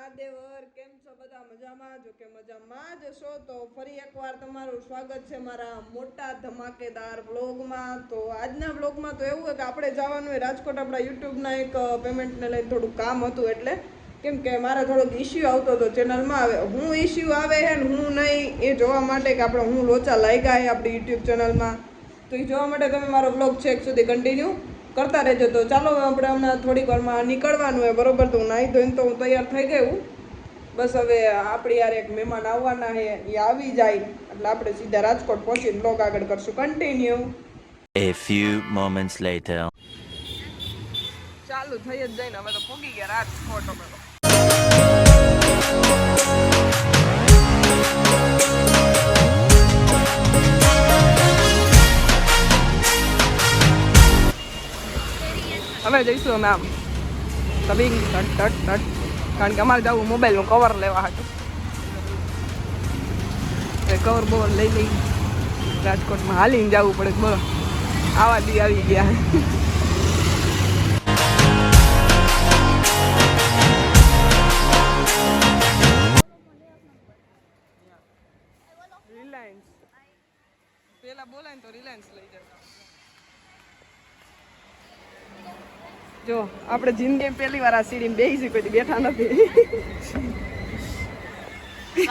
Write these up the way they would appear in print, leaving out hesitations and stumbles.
મહાદેવર કેમ છો બધા મજામાં જો કે મજામાં જ છો તો ફરી એકવાર તમારું સ્વાગત છે મારા મોટા ધમાકેદાર વ્લોગમાં તો આજના વ્લોગમાં તો એવું છે કે આપણે જવાનું હોય રાજકોટ આપણા યુટ્યુબના એક પેમેન્ટને લઈને થોડું કામ હતું એટલે કેમ કે મારે થોડોક ઇશ્યુ આવતો હતો ચેનલમાં આવે હું ઇશ્યુ આવે છે ને હું નહીં એ જોવા માટે કે આપણે હું લોચા લાગ્યા છે આપણી યુટ્યુબ ચેનલમાં તો એ જોવા માટે તમે મારો વ્લોગ છેક સુધી કન્ટિન્યુ કરતા રહેજો તો ચાલો આપણે હમણાં થોડીક વારમાં નીકળવાનું હોય બરોબર તો નાહી ધોઈને તો હું તૈયાર થઈ ગયું બસ હવે આપણી યાર એક મહેમાન આવવાના છે એ આવી જાય એટલે આપણે સીધા રાજકોટ પહોંચીને બ્લોગ આગળ કરશું continue. A few moments later. ચાલુ થઈ જ જાય ને અમે તો પહોંચી ગયા રાજકોટ અમે તો. અમે જઈશું અમે આમ તબીંગ ટટ ટટ ટટ કારણ કે અમારે જવું મોબાઈલનું કવર લેવા હતું એ કવર બવર લઈ લઈ રાજકોટમાં હાલીને જવું પડે બોલો આવા દી આવી ગયા. રિલાયન્સ પેલા બોલાય ને તો રિલાયન્સ લઈ જાય. જો આપણે જિંદગી પહેલી વાર આ સીડીમાં બેસી કોઈ બેઠા નથી.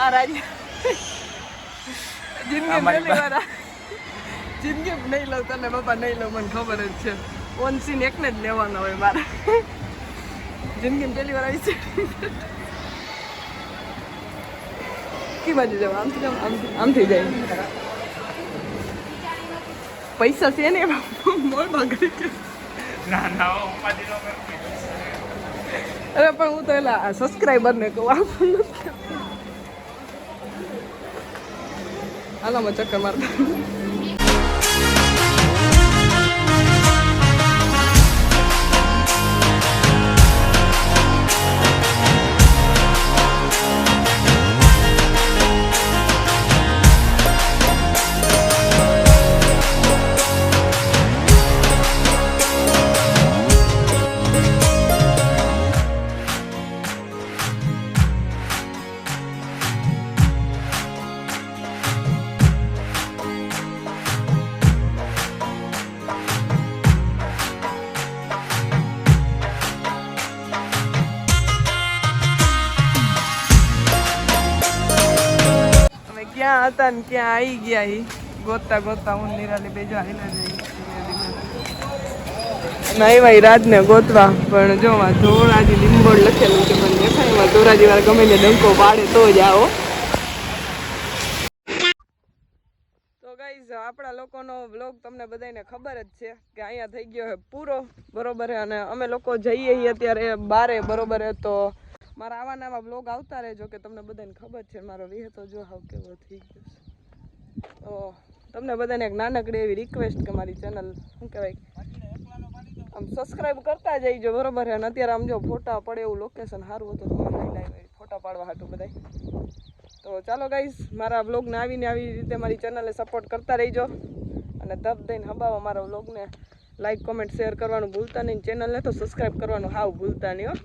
આ રાજ જિંદગી પહેલી વાર જિંદગી નહીં લઉં તને બાપા નહીં લઉં મને ખબર જ છે ઓન સીન એકને જ લેવાનો હોય મારે જિંદગી પહેલી વાર આવી છે. કી બાજુ જાવ આમથી જાવ આમથી જાય પૈસા છે ને મોલ ભાગડી ના ના ઉપાધિ નો કરતી. અરે પણ હું તો એલા સબસ્ક્રાઈબર ને કહું આપણને હાલામાં ચક્કર મારતા. ક્યાં હતા ને ક્યાં આવી ગયા એ ગોતતા ગોતતા હું નિરાલી બેજો આવીને જઈ નહીં ભાઈ રાજને ગોતવા પણ જો ધોરાજી લીંબોડ લખેલું છે મને દેખાય એમાં ધોરાજી વાર ગમે ને ડંકો પાડે તો જ આવો. તો ગાઈઝ આપણા લોકોનો વ્લોગ તમને બધાને ખબર જ છે કે અહીંયા થઈ ગયો છે પૂરો બરોબર છે અને અમે લોકો જઈએ અત્યારે બારે બરોબર છે તો મારા આવા નવા બ્લોગ આવતા રહેજો કે તમને બધાને ખબર છે મારો વિહતો જો હાવ કેવો થઈ ગયો છે. તો તમને બધાને એક નાનકડી એવી રિક્વેસ્ટ કે મારી ચેનલ શું કહેવાય આમ સબસ્ક્રાઈબ કરતા જઈજો બરોબર છે અને અત્યારે આમ જો ફોટા પડે એવું લોકેશન સારું હતું તો લઈ લાવી ફોટા પાડવા હાટું બધા. તો ચાલો ગાઈઝ મારા બ્લોગને આવીને આવી રીતે મારી ચેનલને સપોર્ટ કરતા રહીજો અને ધબ દઈને હબાવો મારા બ્લોગને લાઈક કોમેન્ટ શેર કરવાનું ભૂલતા નહીં ચેનલને તો સબસ્ક્રાઈબ કરવાનું હાવ ભૂલતા નહીં હો.